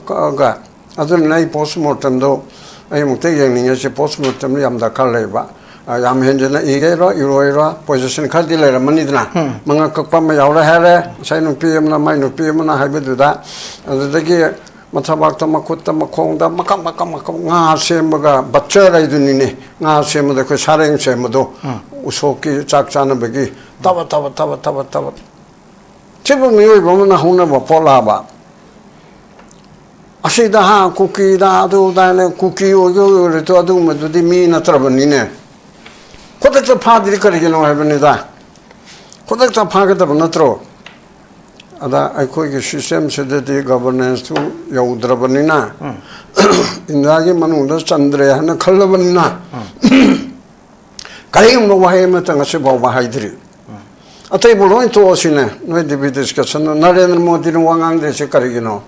ꯀꯛꯑꯒ ꯑꯗꯨꯅ ꯑꯩ ꯄꯣꯁꯃꯣꯔꯇꯝꯗꯣ ꯑꯩ ꯑꯃꯨꯛꯇ ꯌꯦꯡꯅꯤꯡꯉꯦꯁꯦ ꯄꯣꯁꯃꯣꯔꯇꯝ ꯌꯥꯝ ꯗꯔꯀꯥꯔ ꯂꯩꯕ ꯌꯥꯝ ꯍꯦꯟꯖꯟꯅ ꯏꯒꯩꯔꯣ ꯏꯔꯣꯏꯔꯣ ꯄꯣꯖꯤꯁꯟ ꯈꯔꯗꯤ ꯂꯩꯔꯝꯃꯅꯤꯗꯅ ꯃꯉꯛ ꯀꯛꯄ ꯑꯃ ꯌꯥꯎꯔꯦ ꯍꯥꯏꯔꯦ ꯉꯁꯥꯏ ꯅꯨꯄꯤ ꯑꯃꯅ ꯃꯥꯏ ꯅꯨꯄꯤ ꯑꯃꯅ ꯍꯥꯏꯕꯗꯨꯗ ꯑꯗꯨꯗꯒꯤ ꯃꯊꯕꯥꯛꯇ ꯃꯈꯨꯠꯇ ꯃꯈꯣꯡꯗ ꯃꯀꯛ ꯉꯥ ꯁꯦꯝꯕꯒ ꯕꯠꯆꯔ ꯍꯥꯏꯗꯨꯅꯤꯅꯦ ꯉꯥ ꯁꯦꯝꯕꯗ ꯑꯩꯈꯣই ꯁꯥꯔꯦꯡ ꯁꯦꯝꯕꯗꯣ ꯎꯁꯣꯞꯀꯤ ꯆꯥꯛ ꯆꯥꯅꯕꯒꯤ ꯇꯕ ꯁꯤꯕꯨ ꯃꯤꯑꯣꯏꯕ ꯑꯃꯅ ꯍꯧꯅꯕ ꯄꯣꯠꯂꯥꯕ ꯑꯁꯤꯗ ꯀꯨꯀꯤꯗ ꯑꯗꯨꯗꯥꯏꯅ ꯀꯨꯀꯤ ꯑꯣꯏꯔꯁꯨ ꯑꯗꯨꯒꯨꯝꯕꯗꯨꯗꯤ ꯃꯤ ꯅꯠꯇ꯭ꯔꯕꯅꯤꯅꯦ ꯈꯨꯗꯛꯇ ꯐꯥꯗ꯭ꯔꯤ ꯀꯔꯤꯒꯤꯅꯣ ꯍꯥꯏꯕꯅꯤꯗ ꯈꯨꯗꯛꯇ ꯐꯥꯒꯗꯕ ꯅꯠꯇ꯭ꯔꯣ ꯑꯗ ꯑꯩꯈꯣꯏꯒꯤ ꯁꯤꯁꯇꯦꯝꯁꯤꯗꯗꯤ ꯒꯕꯔꯅꯦꯟꯁꯇꯨ ꯌꯧꯗ꯭ꯔꯕꯅꯤꯅ ꯏꯟꯗꯤꯌꯥꯒꯤ ꯃꯅꯨꯡꯗ ꯆꯟꯗ꯭ꯔꯦ ꯍꯥꯏꯅ ꯈꯜꯂꯕꯅꯤꯅ ꯀꯔꯤꯒꯨꯝꯕ ꯋꯥꯍꯩ ꯑꯃꯇ ꯉꯁꯤ ꯐꯥꯎꯕ ꯍꯥꯏꯗ꯭ꯔꯤ ꯑꯇꯩꯕꯨ ꯂꯣꯏ ꯇꯣꯛꯑꯁꯤꯅꯦ ꯅꯣꯏ ꯗꯤꯕꯦꯠ ꯗꯤꯁꯀꯁꯟ ꯅꯔꯦꯟद्र ꯃꯣꯗꯤꯅ ꯋꯥ ꯉꯥꯡꯗ꯭ꯔꯤꯁꯦ ꯀꯔꯤꯒꯤꯅꯣ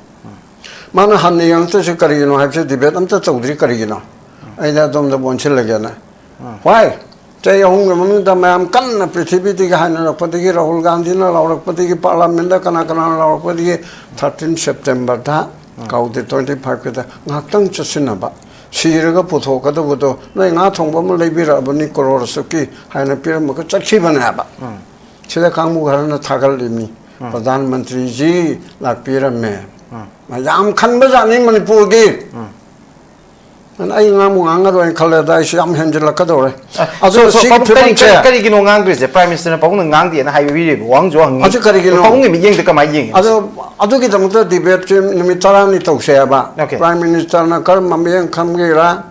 ꯃꯥꯅ ꯍꯟꯅ ꯌꯦꯡꯉꯛꯇ꯭ꯔꯤꯁꯦ ꯀꯔꯤꯒꯤꯅꯣ ꯍꯥꯏꯕꯁꯦ ꯗꯤꯕꯦꯠ ꯑꯝꯇ ꯇꯧꯗ꯭ꯔꯤ ꯀꯔꯤꯒꯤꯅꯣ ꯑꯩꯅ ꯑꯗꯣꯝꯗ ꯑꯣꯟꯁꯤꯜꯂꯒꯦꯅ ꯋꯥꯏ ꯆꯍꯤ 3ꯒꯤ ꯃꯅꯨꯡꯗ ꯃꯌꯥꯝ ꯀꯟꯅ ꯄ꯭ꯔꯤꯊꯤꯕꯤꯗꯒꯤ ꯍꯥꯏꯅꯔꯛꯄꯗꯒꯤ ꯔꯥꯍꯨꯜ ꯒꯥꯟꯙꯤꯅ ꯂꯥꯎꯔꯛꯄꯗꯒꯤ ꯄꯥꯔꯂꯥꯃꯦꯟꯠꯗ ꯀꯅꯥꯅ ꯂꯥꯎꯔꯛꯄꯗꯒꯤ 13 ꯁꯦꯞꯇꯦꯝꯕꯔꯗ ꯀꯥꯎꯗꯦ 25ꯀꯤꯗ ꯉꯥꯏꯍꯥꯛꯇꯪ ꯆꯠꯁꯤꯟꯅꯕ ꯁꯤꯔꯒ ꯄꯨꯊꯣꯛꯀꯗꯧꯕꯗꯣ ꯅꯣꯏ ꯉꯥ ꯊꯣꯡꯕ ꯑꯃ ꯂꯩꯕꯤꯔꯛꯑꯕꯅꯤ ꯀꯣꯔꯣꯔ ꯁꯨꯛꯀꯤ ꯍꯥꯏꯅ ꯄꯤꯔꯝꯃꯒ ꯆꯠꯈꯤꯕꯅꯦ ꯍꯥꯏꯕ ꯁꯤꯗ ꯀꯥꯡꯕꯨ ꯈꯔꯅ ꯊꯥꯒꯠꯂꯤꯃꯤ ꯄ꯭ꯔꯙꯥꯟ ꯃꯟꯇ꯭ꯔꯤꯖꯤ ꯂꯥꯛꯄꯤꯔꯝꯃꯦ ꯌꯥꯝ ꯈꯟꯕꯖꯥꯠꯅꯤ ꯃꯅꯤꯄꯨꯔꯒꯤ ai ngamu ngangaro khale da isi am henjela kadore so adu pabung phibang che kari gino ngang dre prime minister na pabung ngang di na hai wi wang jo hang adu kari gino pabung mi yeng de ka mai yeng adu ki damta debate che nimi tarani to se ba Okay. prime minister na kar mamyeng khamge ra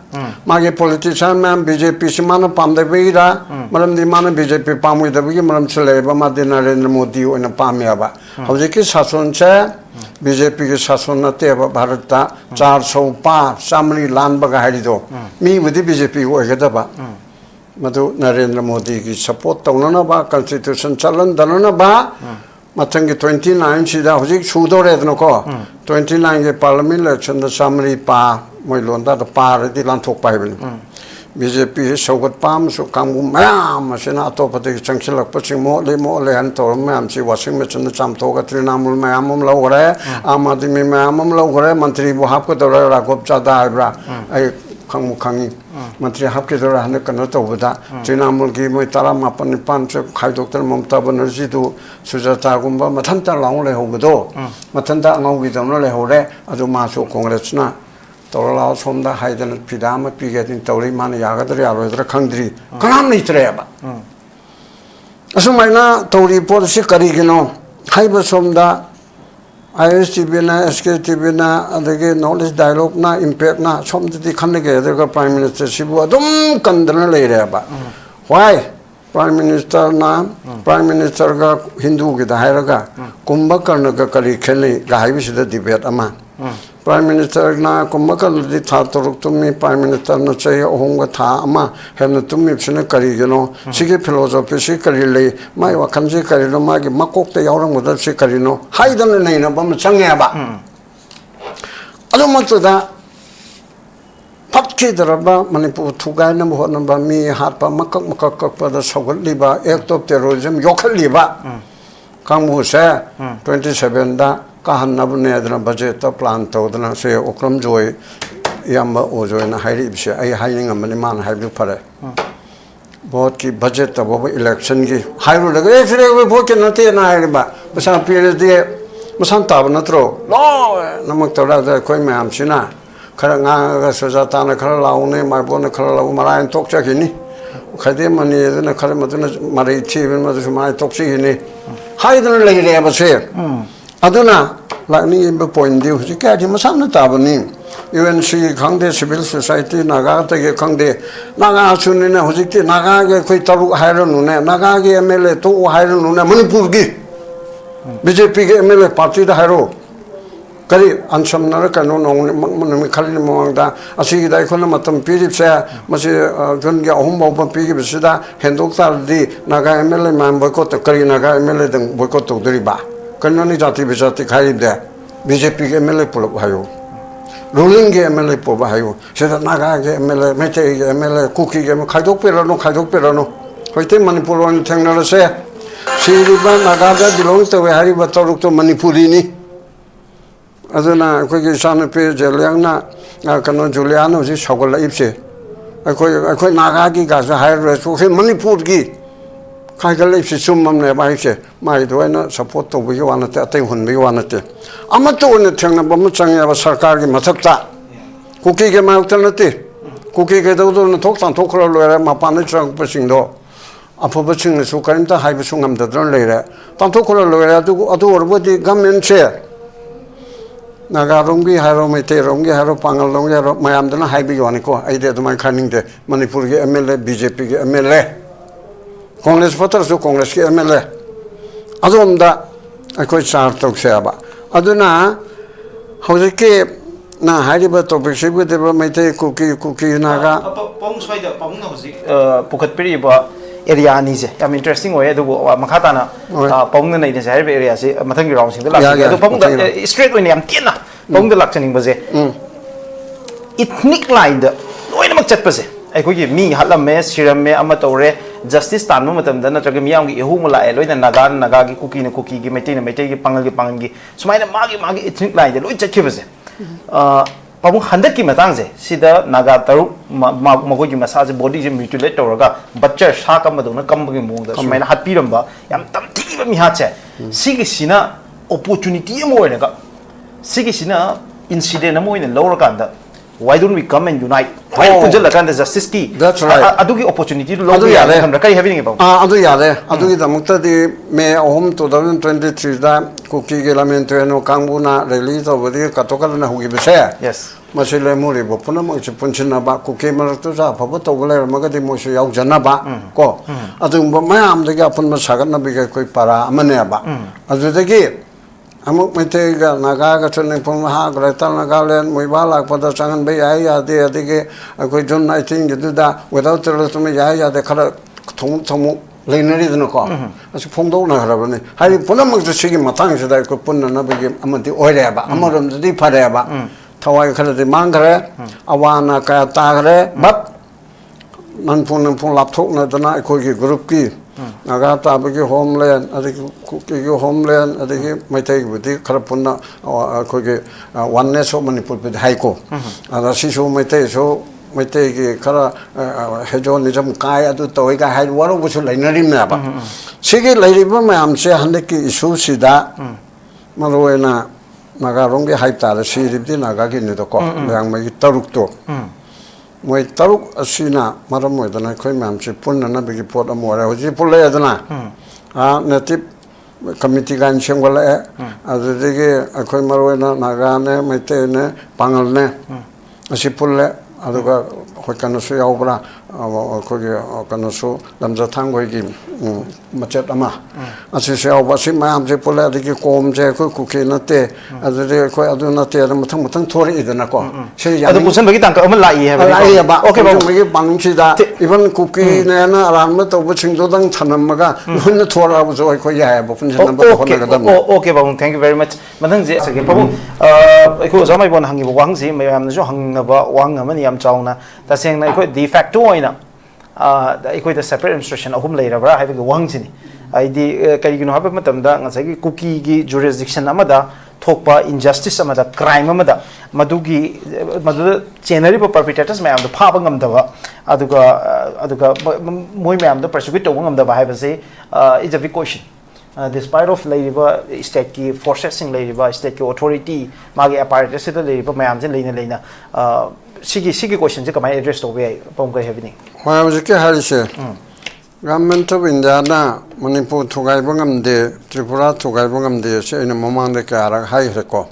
mage politician man bjp simana pamde bi ra maram di mana bjp pamui da bi maram chale ba ma de narendra modi oina pamya ba hauji ki sason che BJP के शासन नते भारत ता 405 सामरी लान बगा हारिदो मी बुदी BJP को हेगदबा मधु नरेंद्र मोदी की support तौनना बा constitution चलन दलना बा मथंग 29 सिदा हुजिक सुदोरे दनको 29 के पार्लियामेंट इलेक्शन द सामरी पा मोय लोंदा द पार दि लान थोक पाइबन बीजेपी सौगत पाम सु कामगु मयाम सेना अतोपते चंगसिलक पचिं मोले हन तोर मयाम सी वाशिंग मशीन चामथोग तृणमूल मयाम लौगरे आम आदमी मयाम लौगरे मंत्री बु हाप दर राघव चादा हाइब्रा आई खंगमु खंगी मंत्री हाप के दर हन कन तोबदा तृणमूल की मोय 15 निपान से खाइदोक्टर ममता बनर्जी दु सुजाता गुंबा मथनता लाउ ले होगदो मथनता अंगौगी दमनो ले होरे अदु मासु कांग्रेसना तौरला सोमदा हाइदन फिदाम पीगेदिन तौरी मान यागदर यारोदर खंगद्री कनाम नैत्रेबा असुमाइना तौरी पोलसी करिगिनो हाइब सोमदा आईएसटीबी ना एसकेटीबी ना अदगे नॉलेज डायलॉग ना इंपैक्ट ना सोमदि खनगे अदगा प्राइम मिनिस्टर सिबु अदुम कंदन लेरेबा व्हाई प्राइम मिनिस्टर का हिंदू की दायरगा कुंभकर्ण का करी खेले गाहिबिसिदा डिबेट अमा प्राइम मिनिस्टर ना कुंभकर्ण था तरुक तुम्हें प्राइम मिनिस्टर न चाहिए अहोंग था अमा है तुम्हें फिर करीगनो सिगे फिलोसॉफी से करी ले माय वखन से करीनो मागी मकोक ते यावरंग उदर से करीनो हाइदन नहीं न बम चंगे बा अदो मतदा फटकी दरबा मणिपुर थुगाय न बहुत नंबर मी हाथ पर मकक मकक कक पर सगल लिबा एक तो टेररिज्म योखल लिबा कांगबु से 27 दा कहन नबने अदना बजेट प्लान तौदना से ओक्रम जोय याम ओजोय ना हाइरि बिसे आई हाइनिंग मनि मान हाइबु फरे बहुत की बजेट तब इलेक्शन की हाइरु लगे फिर वोट के नते ना हाइबा बसा पीरियड दे मसान ताब नत्रो लो नमक तोरा द कोई मैम सिना खरा nga सजाता न खरा लाउने मारबोन खरा लाउ मरायन तोक चखिनी खदे मनि न खरा मदन मारै थिबन मदु माय तोक चखिनी हाइदन लैरे बसे अदुना लाइनी इब पॉइंट दि हुजि कादि मसान ताबनी यूएनसी खंगदे सिविल सोसाइटी नागा तगे खंगदे नागा सुनिने हुजिति नागा के कोई तरु हाइरन नुने नागा के एमएलए तो हाइरन नुने मणिपुर की बीजेपी के एमएलए पार्टी दा हाइरो करी अनसमनर कनो नोंग खाली मोंगदा असिदा इखोना मतम पीरिपसे मसे जनगे अहुम बाव पीगे बिसदा हेंदोक तारदि नागा एमएलए मान बयकॉट करी नागा एमएलए दं बयकॉट तोदरिबा कन्ननी जाति बिजाति खाइदे बीजेपी के एमएलए पुलब हायो रूलिंग के एमएलए पुलब हायो सेदा नागा के एमएलए मेटे के एमएलए कुकी के खाइदोक पेरनो होइते मणिपुर वन थेंगनरसे सिरिबा नागा दा बिलोंग तवे हारि बतरुक तो मणिपुरीनी अदुना अखोई साने पे जेलियांगना कनो जुलियानो जी सगल इबसे अखोई नागा की गाजा हायर रेसो मणिपुर की खाइगल इबसे सुममने बाइसे माइ दोयना सपोर्ट तो बिगे वानते अते हुनबे वानते अमतो ने थेंगना बम चंगया सरकार की मथकता कुकी के माउक्ता नते कुकी के दौदो न थोक तान थोखरो लोरे मापान चंग पसिंगदो अफब सिंग सु करिंता हाइबे सुंगम दद्रन लेरे तान थोखरो लोरे अदु ओरबोदि गवर्नमेंट से नागारोंगी हारो मेतेरोंगी हारो पांगलोंगी हारो मयामदना हाइबी वानिको आइदे दुमाय खानिंगदे मणिपुर के एमएलए बीजेपी के एमएलए कांग्रेस पत्र सु कांग्रेस के एमएलए अदोमदा अखोय चार तोक्सेबा अदुना हौजिके ना हाइरिबा टॉपिक सिबु देबा मेते कुकी नागा पोंग सोइदा पोंग ना हौजिक पुखत पेरिबा एरिया नीजे याम इंटरेस्टिंग होय अदु मखाताना पोंग नै ने जाय एरिया से मथंग राउंड सिंग लास्ट अदु पोंग द स्ट्रेट वे याम तेना पोंग द लाक्चनिंग बजे इथनिक लाइन द लोइन मक चटपसे अखोगी मी हलमे सिरमे अमा तोरे जस्टिस तान मतम द नत्रग मियाम की एहु मुला लोइन नागा की कुकी की मेटे की पांगल की सुमाइना मागी ethnic line the lion चटखिबसे Pabu हंदक की मतंग से सिदा नागा तरु मगो की मसाज बॉडी जे म्यूटिलेट तोरगा बच्चा शा कम दोना कम बगे मोंग द सुमाइना हापीरंबा याम तमथीबा मी हाचे सिगी सिना अपॉर्चुनिटी अम ओइनगा सिगी सिना इंसिडेंट अम ओइन लोर कांदा why don't we come and unite why punjal lakan the justice ki That's right. adugi opportunity to Adu yare. kai having about adu yare adu gi damukta di me ahom 2023 da kuki ge lamen to no kangbu na release of the katokal na hugi bese yes masile muri bo puna mo chi punchina ba kuki mar to sa phabu to gole ma ga di mo su yaw jana ba ko adu ba mayam de ga pun ma sagat na bi ga koi para amane ba adu de gi amuk mete ga naga ga chone pun ha ga ta naga len moi ba lak pada changan be ai ya de ge koi jon I think du da without the me ya ya de khara thong thong leinari dno ko asu phongdo na hara bane hai puna mak ju sigi matang se da ko punna na be amati oire ba amaram di phare ba thawai khara de mang khare awana ka ta khare bat nan phun lap thok na dana ko gi group ki naga ta be gi homeland adi ki homeland adi ki maitai budi khara punna ko gi oneness of manipur be hai ko ada si so maitai so maitai gi khara hejonism kai adu toi ga hai waro bu su lainari na ba sigi lairi ba ma am se hande ki issue sida maroena naga rong gi hai ta si ribdi naga gi ni to ko yang mai taruk to moi taruk asina maram moi dana khoi mam se punna na be gi pot amore hoji pulle adana native committee gan sengwala adu de gi khoi maroena naga ne maite ne pangal ne asi pulle aduga khoi kan su yaubra khoi gi kan su lamja thang goi gi machet ama asi se yaubra si mam se pulle adu gi kom je khoi kuki na te adu de khoi adu na te mathang thori idana ko se ya adu pusan bagi tang ka amal lai ha ai ba okay ba magi bang si da even kuki ne na aram na to bu ching do dang thanam ma ga hun thora bu zo khoi ya ba pun na ba khon ga dam okay ba thank you very much madang je sake pabu ko zamai bon hangi bo wang si mayam na jo hang na ba wang amani yam chauna ta seng na ko de facto oina ko the separate administration ahum leira bra ha ga wang sini ai di kari gino ha ba matam da ngasai gi kuki gi jurisdiction amada thokpa injustice amada crime amada madugi madu chenari ba perpetrators mayam da phaba ngam da ba aduga moi mayam da prosecute to ngam da ba ha ba se is a big question despite of labor state ki forces in labor state ki authority magi apparatus da labor mayam jin leina sigi question je kamai address to be pom ga happening wa ba ke hal se government of India na manipur thugai bangam de tripura thugai bangam de se ina mamang de ka ra hai re ko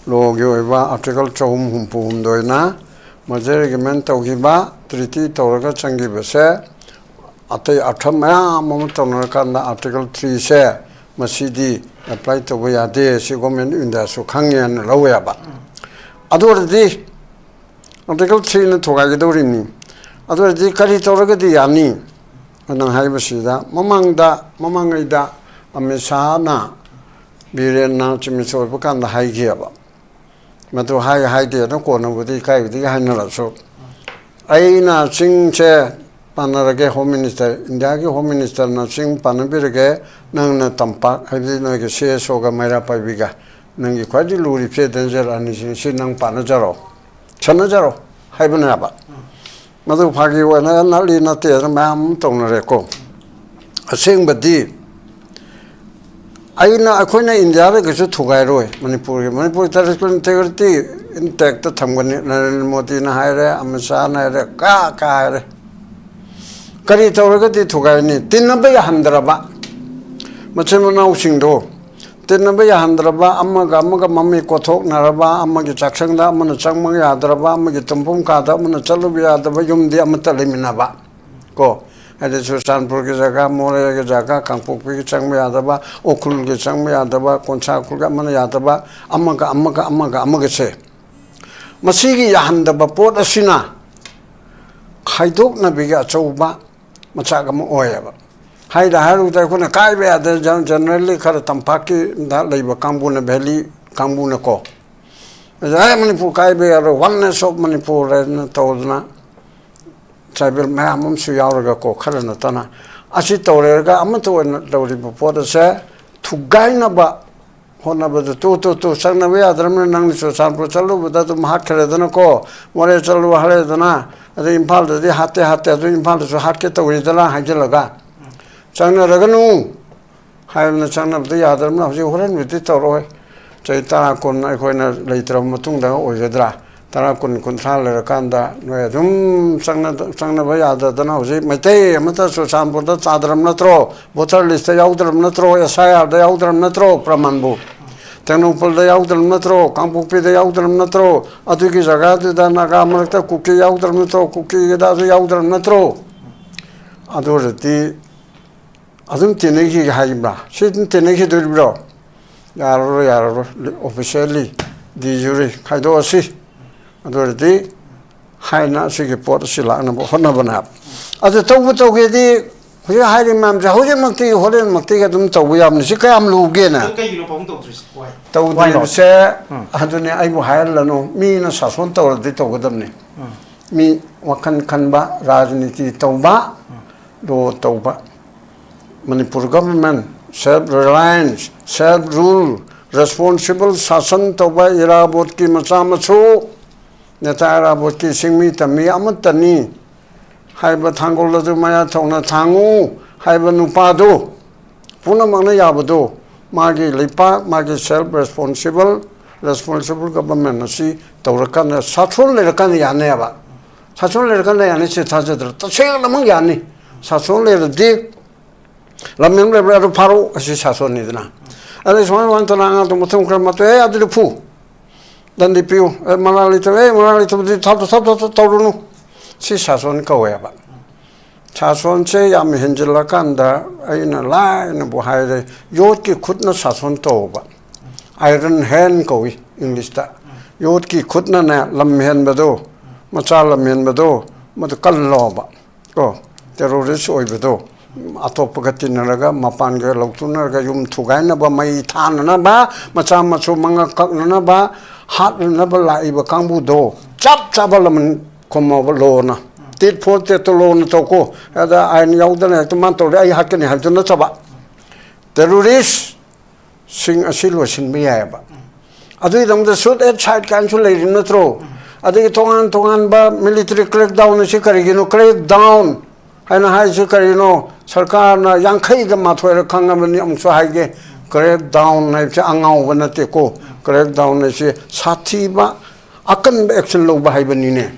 lo gyo ba article 3 doina major agreement to gi ba treaty to ga changi ba se atai athama mom to na kan na article 3 se masidi apply to ya de se government India su khangyan lo ya ba adu di article 3 na thugai gi do ri ni adu di kari to ga di yani nang hai ba sida mamangai da amisa na biren na chimi so bu kan da hai ge ba ma to hai de no ko no bu di kai di ha na la so ai na sing che panara ge home minister india ge home minister na sing panabir ge nang na tampa hai di no ge se so ga mai ra pa bi ga nang gi khwa di lu ri phe danger ani sin nang pa na jaro chana jaro hai ba na ba madu phagi wa na li na te ma am tong na re ko aseng badi aina akhoi na india re ge chu thugai roi manipur territorial integrity intact ta thamgani Narendra Modi na hai re Amit Shah na re ka re kari tawra ge thugai ni tinnabe ya handra ba machemana using do tinnabe ya handra ba amma ga mami kothok naraba amma gi chaksang da amma changma ya draba amma gi tumpum ka da amma chalu ya da ba yum di amma talimina ba ko ade Susanpur ge jaga more ge jaga Kangpok ge changma ya da ba Okul ge changma ya da ba Koncha kul ga amma ya da ba amma ge se masigi ya handa ba pot asina khaidok na bi ga chauba macha ga mo oya ba hai da haru ta kuna kai be ada generally khara tampaki da leiba kambuna valley kambuna ko ai manipur kai be aro oneness of manipur na tawna tribal mamum su yauraga ko khara na tana asi tawrega amato na tawri po da se thugai na ba hona ba to sang na be adram nang so sanpur chalu ba to mahat khare dana ko more chalu hare dana ade impal de hate ado impal so hat ke tawri dala hajalaga changna raganu haina changna de yadram na hoji horen viti toro chai ta kon na khoi na leitram matung da oigadra tara kun thal le kan da no dum sangna ba ya da na hoji mate mata so sampur da chadram na tro voter list ya udram na tro SIR da ya udram na tro praman bu tenupal da ya udram na tro kampupi da ya udram na tro atu ki jaga da na ga marta kuki ya udram na tro kuki da ya udram na tro adu rati adum tenegi haibra shit tenegi durbro yaro officially di jure khaido asi adu rati haina si ki pot si la na hona bana adu to ge di hoje hairi mam ja hoje makti hore makti ga dum to yam ni si ka am lu ge na kai lo pong to tris why to di se adu ne ai bu hair la no mi na sa son to di to godam ni mi wakan kan ba rajniti to ba do to ba Manipur government self-reliance, self-rule, responsible sasan toba irabot ki machu neta irabot ki singmi tami amatani haiba thangol la maya thongna thangu haiba nupa do puna mangna yabado magi lipa magi self-responsible government asi tawrakan sathol lerakan yane ba sathol lerakan yane se thajadra tasel lamang yani sathol lerdi lamem le bra paro asi sason ni dana ale so wan to na to mutum kra mato e adu pu dan di piu manali to di thap to no si sason ka we ba sason che yam henjela kanda aina la na bu haire yot ki khut na sason to ba iron hand ko english ta yot ki khut na lam hen ba do macha lam hen ba do ma to kal lo ba ko terrorist oi ba do atop gatinaraga mapan ga loktunaraga yum thugaina ba mai thanana ba macha machu manga kakna ba hat na ba lai ba kangbu do chap chabalam komo lo na tit for te to lo na to ko ada ain yaudana to man to ai hakni haltuna chaba terrorist sing asil wasin mi ya ba adu dam da sud at side kan chu le na tro adu tongan ba military crackdown si karigino crackdown haina hai su karino sarkar na yankhai ga mathoi khangam ni amso hai ge crack down na che angau bana te ko crack down na che sathi ba akan action lo ba hai bani ne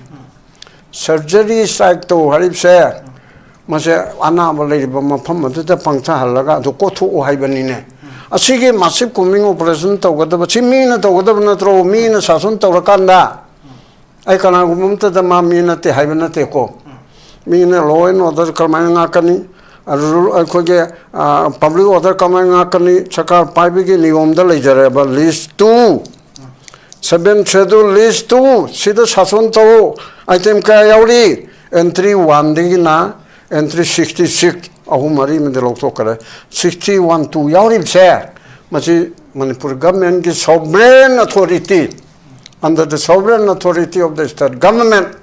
surgery strike to harib se mase ana ba le ba ma pham ma ta pangcha halaga to ko thu hai bani ne asige massive combing operation to ga da chi mi na to ga da na tro mi na sasun to ra kan da ai kana gum ta da ma mi na te hai bana te ko Mina law and order Kalmangakani, public order Kamangakani, Chakar Pipiki Nivom the Ledger, but list 2. 7 schedule list 2. Sida Sasunto, item Kayauri, entry 1 Digina, entry 66, Ahumari in the Lokokara, 61 to Yauri share. Machi Manipur government is sovereign authority. Under the sovereign authority of the state government,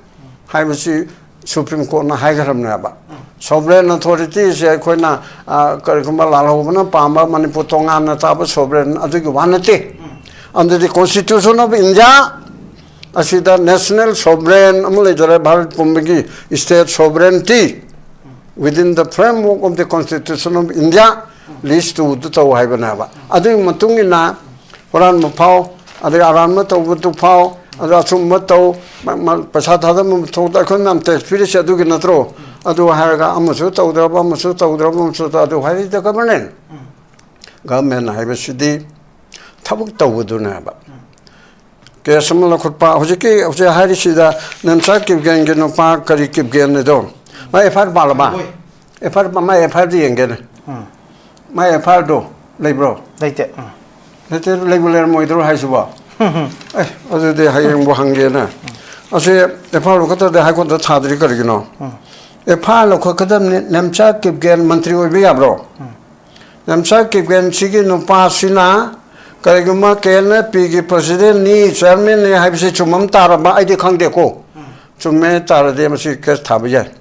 I will see. Supreme Court na high garam na ba sovereign authority se koi na karikuma lalo na pamba Manipur tonga na ta ba sovereign adu ki wanate under the constitution of India asida national sovereign amule jare Bharat Pumbagi state sovereignty within the framework of the constitution of India list to to hai bana ba adu matung na horan mo phao adu aran ma to phao Rasum Mato, Pasata Muto, Kunam, Spirit Shadu Natro, Adu Haraga, Amasuta, Masuta, Drabumuta, do Hari the government. Government, I was the Tabukta would do never. Kessamala Kupa, Hosiki, of the Harishida, Namsaki Gangan Park, Karikip Ganadon. My Efar Balaba, Efar my Efardi again. My Efardo, Labro. Later, Labour Moidro Hasuba. As they hang Bohangena. I say, a part of the Hakon the Tadrikarino. A pile of Kokadam Namchak keep getting Mantri Viabro. Namchak keep getting chicken of Pasina, Kariguma Kena, Piggy President, Ni, Chairman, I have said to Mamtara, I decon deco. To me, Tara Demasi Tabia.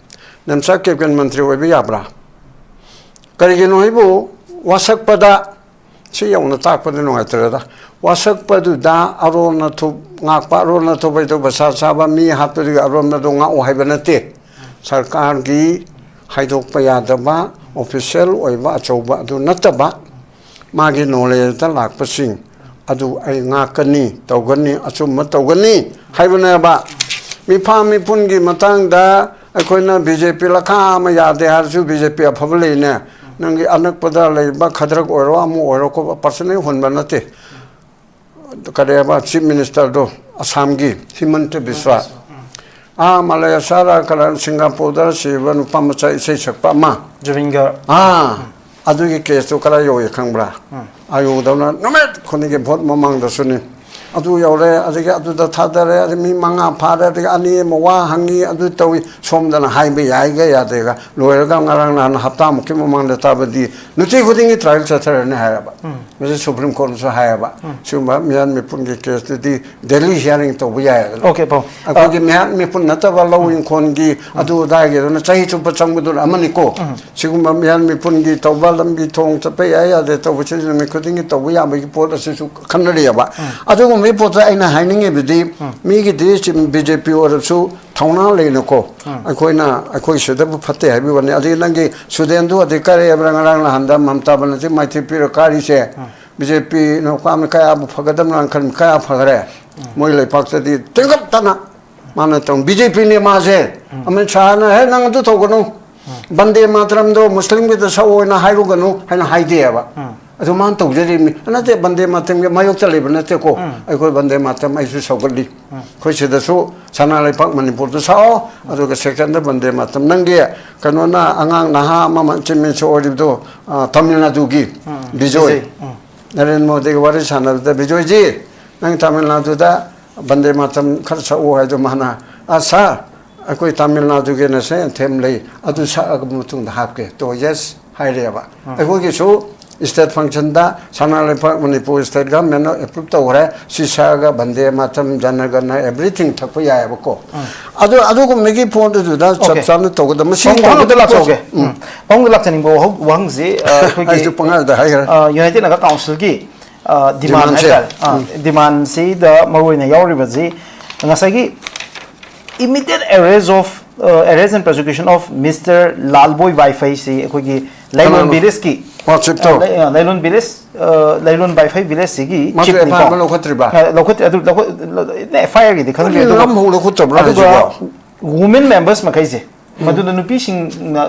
Namchak keep getting Mantri Viabra. Karigino, Wasak Pada. See on the top of the Noatrada. Wasak Padu da Arona to Napa Rona to Beto Basaba, me happy Arona Donga or Habanate. Sarkargi, Hydopayadaba, official or Vachoba, do not about Magi no later like passing. Adu ay Nakani, Togani, Asuma Togani, 하이브네바 미파 미푼기 마땅다 아코이나 BJP 라카마 야데 하르수 BJP 아파블레네 능기 안악보다 레바 카드락 오로 아무 오로코 퍼스널 혼반나테 kadeaba chief minister do assam gi himanta biswa malaya sara kalan singapore da sivan upamacha isai sakpa ma Javingar adugi case to kala yo yakhangbra ayu dawna nomet khoni ge bhot mamang da suni adu yore adigi adu da thadare mi manga phare de ani mowa hangi adu tawi somdana haibe yaiga yadega loyerga ngarang nan hapta mukhi mamang da tabadi nuti khudingi trial chathar ne hayaba me supreme court so hayaba sumba mian me pungi case di delhi hearing to buya okay po akogi mian me pun nata walo in kongi adu da ge na chahi chupa changbudur amani ko sigumba mian me pungi to balambi thong chape ya de to buchi me khudingi to buya ba ki pot asu khanari ba adu me pot aina haining bidi mi gi di BJP or su thongna leino ko akoina akoi sedabu phate habi wani adi nangi sudendu adhikari abrang handa mamta banati maithi piro kari se BJP no kam kaya bu phagadam nang khan kaya phagare moi le pakta di tengap tana mana tong BJP ne ma se amen chana he nang du thogonu bande matram do muslim bi da sawoina hairu ganu haina haide ba adu man to jeri mi anate bande matram ge mayok chale banate ko ai ko bande matram ai su sogli ko se da su sana le pak manipur do sao adu ke second bande matram nange kanona angang naha mama chimin so ori do tamil nadu gi bijoy Narendra Modi के वारे channel ते विजय जी नंग तमिलनाडु दा बंदे मातरम खर्च ओ है जो माना आसा कोई तमिलनाडु के नसे थेम ले अदु सा अगमुतुंग दा हाप के तो यस हाय रे बा अको के सो स्टेट फंक्शन दा सनाले मणिपुर स्टेट गवर्नमेंट अप्रूव तो रे सिसा गा बंदे मातरम जनगण एवरीथिंग थप याय बको अदु को मेगी फोन दु दा सब सान तो ग मसी Pong the last okay. Pong the last bo wang zi ai ju pangal da hai United Naga Council ki demand demand si the maroi na yauri bazi ngasai ki immediate arrest and prosecution of Mr. Lalboy Wi-Fi si koi ki Lailon Bilis ki WhatsApp to Lailon Bilis Lailon Wi-Fi Bilis si ki chip ni ko lokhotriba lokot FIR ki dikhang ni ram hu lokhotabra ji women members makai se maduna nupi sing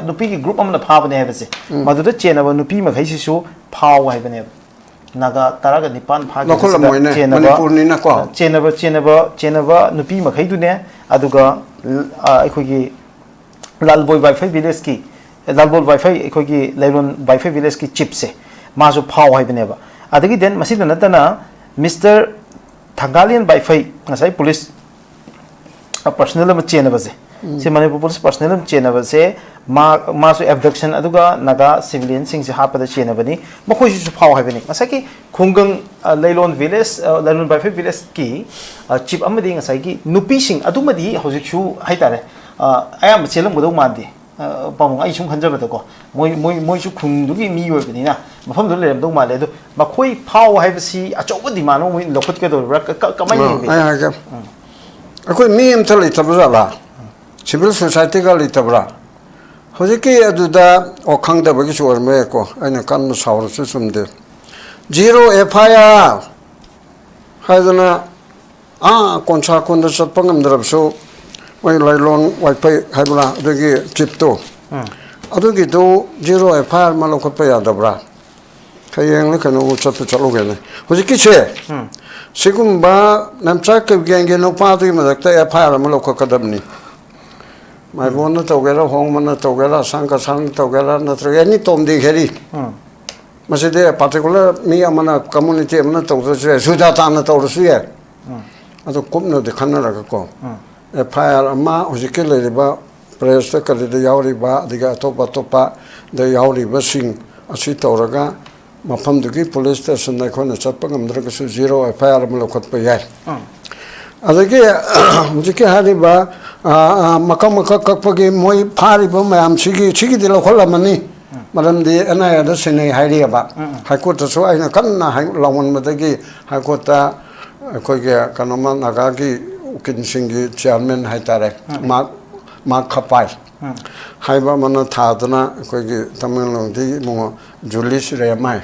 nupi ki group amna phaba ne habase maduna chenaba nupi makai si su phaw haibane naga taraga nipan phagi chenaba nupi makai du ne aduga aikogi lalboy wifi village ki lalboy wifi aikogi lailon wifi village ki chip se masu phaw haibane ba adagi den masida natana Mr. Thangalian wifi ngasai police personal ma chenaba se se manipur police personal chenaba se masu abduction aduga naga civilian sing se hapada chenaba ni makhoi su phaw haibani ngasai ki khunggang lailon village lailon wifi village ki chip amadi ngasai ki nupi sing adumadi hojik su haitare ayam chelam godong mandi pamong ai sung khanjaba da ko moi su khungdugi mi yoibani na mafam do lerem dong male do makhoi phaw haibasi achoba dimano moi lokhot ke do kamai ni ai ga akoi mi am thali tabra la civil society ga li tabra hojiki aduda okhang da bagi sur me ko aina kan ma sawr su sumde zero FIR haidana koncha kon da sat pangam darab so wai lailon wifi haibla adagi chip to adagi do zero FIR ma lo ko pa ya dabra kayeng le kanu chat chalo ge ne hojiki che sigumba namcha ke genge no pa du ma da FIR ma lo ko kadamni mai bon na to gela hong man na to gela sang ka sang to gela na tro ni tom di kheri mase de particular mi amana community amana to su da ta na to su ye ado kom no de khanna ra ko FIR ama hojike le ba press ka le de yauri ba diga to pa de yauri ba sing asi to raga mafam du ki police station na ko na chat pa ngam dra ka su zero FIR ma lo khot pa ya adagi hojike hari ba makam kakpagi moi phari ba mayam chigi dilo kholamani maram di anaya da sene hairi ba high court so aina kanna lawan madagi high court ta koi ge kanoma naga gi ukin singi chairman haitare ma khapai haiba mana thadana koi ge tamil di mo julius remai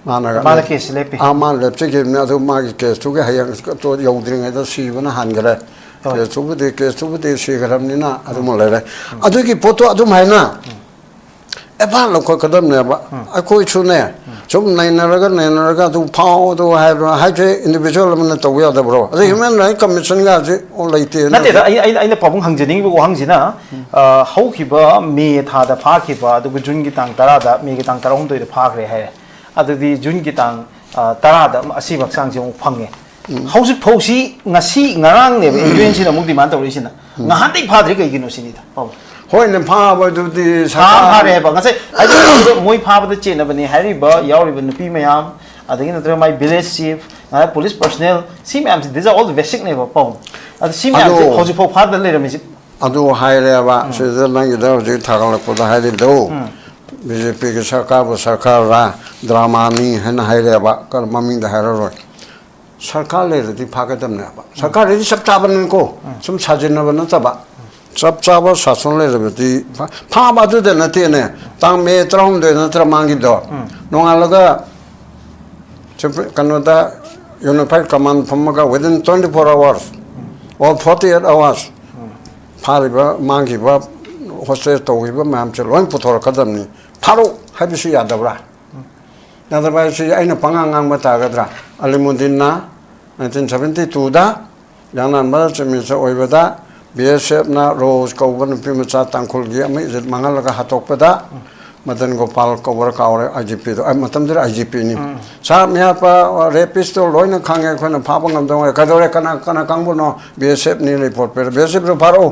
Mana case lepi. Aman lepse ke na to ma ke tu ke hayang to yodring da si bana han gare ke tu de si garam ni na adu mo le adu ki poto adu mai na e ba lo ko kadam ne ba a ko chu ne chum nai na ra tu phao tu hai che individual man to ya da bro adu human right commission ga je on lai te na te da ai na pabung hang jing bu hang jina hau ki ba me tha da pha ki ba du jun gi tang tara da me gi tang tara hom doi da pha gre hai adu di jun gi tang tara da asi bak sang jong phange hau sik phau si ngasi ngarang ne agency na muk demand tori sin nga han dei pha dre kai gi no sin da pau hoi ne pha ba du di pha re ba ngasai ai du moi pha ba da chen na bani hari ba yaw ri ban pi mayam adagi na tra mai village chief police personnel si mayam these are all the basic ne ba pau adu si mayam hau sik phau pha da le ra mi adu hai re ba se da na gi da ji tha ga ko da hai de do BJP के सरकार रा drama नहीं है ना है रे बा कर मम्मी दा है रो सरकार ले रही फागदम ने बा सरकार रे सब चाबन को सुम साजिन न तबा सब चाब शासन ले रही फा बादु दे नते ने तांग मे त्रम दे न त्र मांगी दो नोंगा लगा जब कनोदा यूनिफाइड कमांड फमगा within 24 hours or 48 hours फारिबा मांगीबा hostel to wi ba mam che loin puthor kadam ni pharo habisu yadabra yadabra si aina pangang ma ta gadra alimudin na 1972 da yanan ma chemi sa oibada BSF na rose ko ban pim cha tangkhul gi ami zet mangal ga hatok pada madan gopal ko bor kaure IGP do ai matam der IGP ni sa mya pa rapist to loin khange khona phapangam dong ka dore kana kangbu no BSF ni report per BSF ro pharo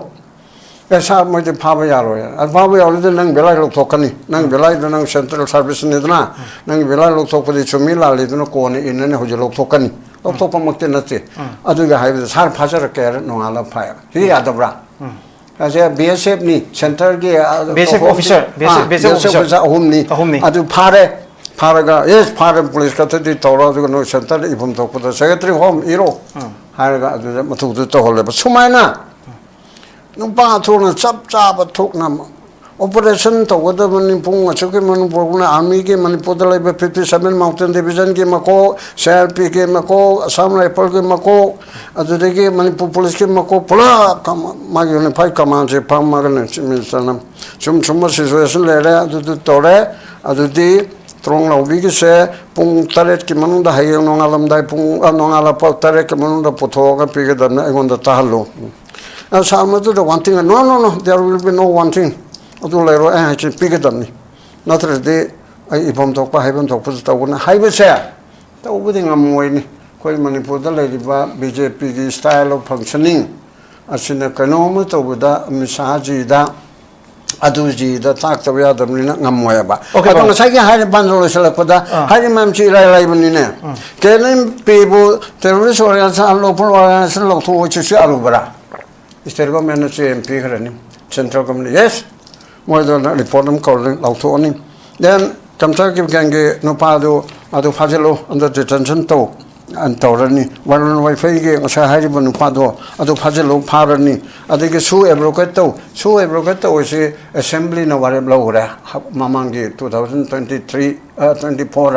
ऐसा मुझे फाबे यार हो यार अब फाबे यार इधर नंग बेला लोग थोकनी नंग बेला इधर नंग सेंट्रल सर्विस ने इतना नंग बेला लोग थोक पदी चुमी लाल इधर कोने इन्हें हो जो लोग थोकनी लोग थोक मक्ते नचे अदुगे हाई सार फाचर केर नोंगाला फाया ये याद बरा ऐसे BSF नी सेंटर के BSF ऑफिसर BSF ऑफिसर होमनी अदु फारेगा यस फारे पुलिस का तो तौरा जो नो सेंटर इफम थोक पदा सेक्रेटरी होम इरो हारेगा अदु मतुक तो होले सुमायना नुपा थोना सब चाब थोकना ऑपरेशन तो गदा मनि पुंग अचके मन पुंगना आर्मी के मणिपुर द लाइब 57 माउंटेन डिवीजन के मको सीआरपी के मको असम राइफल के मको अदुदे के मणिपुर पुलिस के मको पुला मागे ने फाइ कमांड से फाम मागन मिनिस्टर चुम सिचुएशन ले रे अदु तोरे अदुदी त्रोंग लाउबी के से पुंग तरेट के मनुंदा हायंग नोंगालम दाइ पुंग नोंगाला प तरेट के मनुंदा पुथोगा पिगे दना एगोंदा ताहलो Some do the one thing, no, there will be no one thing. Do lero and pick it on me. Not as they, if I'm talking about heaven, talk to the one high share. The opening I'm waiting, quite manipulate the lady BJP style of functioning. As in a canometer with that Misaji da Aduji, the talked away at the Namoyaba. Okay, I'm going to say I had a bundle of Salapada, Harry Mamchi Live. Can people, terrorist organization, local organization, local which is Alubra. State government MP karani central government yes more than report them calling lauto oni then kamsa ki gange no pado adu fajelo under detention to and torani one wifi ge asa hari banu pado adu fajelo pharani adike su ebroket to is assembly na ware blogura mamangi 2023 24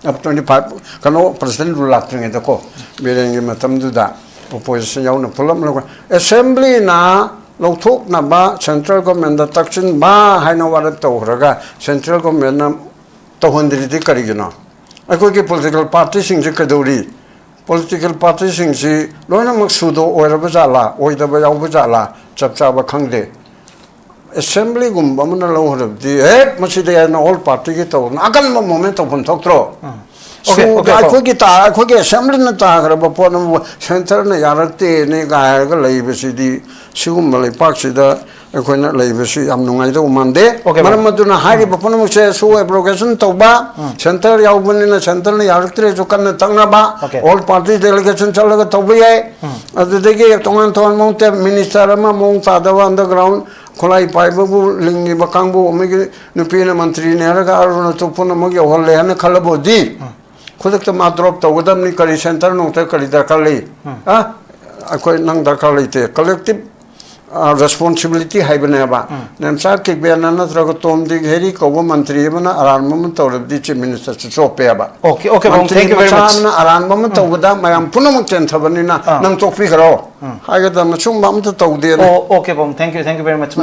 up 25 kano president rulatring to ko berenge matam du da opposition yaw na pulam lo assembly na lothok na ba central government da takchin ba haina wara to raga central government na to hundri ti kari gina ako ki political party sing je kadori political party sing si loina maksudo oira ba jala oida ba yaw ba jala chapcha ba khangde assembly gum ba man lo horab di maside na all party ki to nakan mo moment of thokro so I could get assembly na ta grab upon center na yarate ne ga ga leibe si di sum mali park si da ko na leibe si am nungai do mande maramaduna hari bapon mo se so abrogation to ba center yaw bani na center na yarate jo kan tang na ba all party delegation chalaga to ba adu dege tongan monte minister ma mong ta da on the ground kolai paibu lingi bakangbu me nupina mantri ne ra ga aruna to pona mo ge holle han khalabo di खुद तो माँ drop तो उधर नहीं करी centre नोटे करी दरकार ले हाँ कोई नंग दरकार लेते collective responsibility haibneba nemsa kibena natraga tomdi heri ko mantri bana aran mum tawrabdi chief minister chopeba Okay, okay, Bong, thank you very much. aran mum tawda mayam punam chen thabani na nang chokpi karo haga da machum bam ta tawde Oh, okay, Bong, thank you very much.